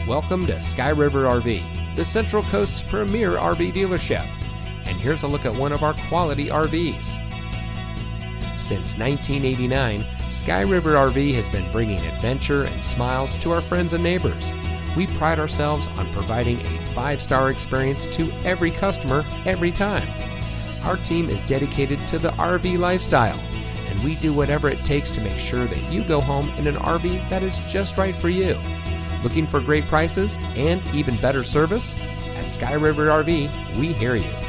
Welcome to Sky River RV, the Central Coast's premier RV dealership. And here's a look at one of our quality RVs. Since 1989, Sky River RV has been bringing adventure and smiles to our friends and neighbors. We pride ourselves on providing a 5-star experience to every customer every time. Our team is dedicated to the RV lifestyle, and we do whatever it takes to make sure that you go home in an RV that is just right for you. Looking for great prices and even better service? At Sky River RV, we hear you.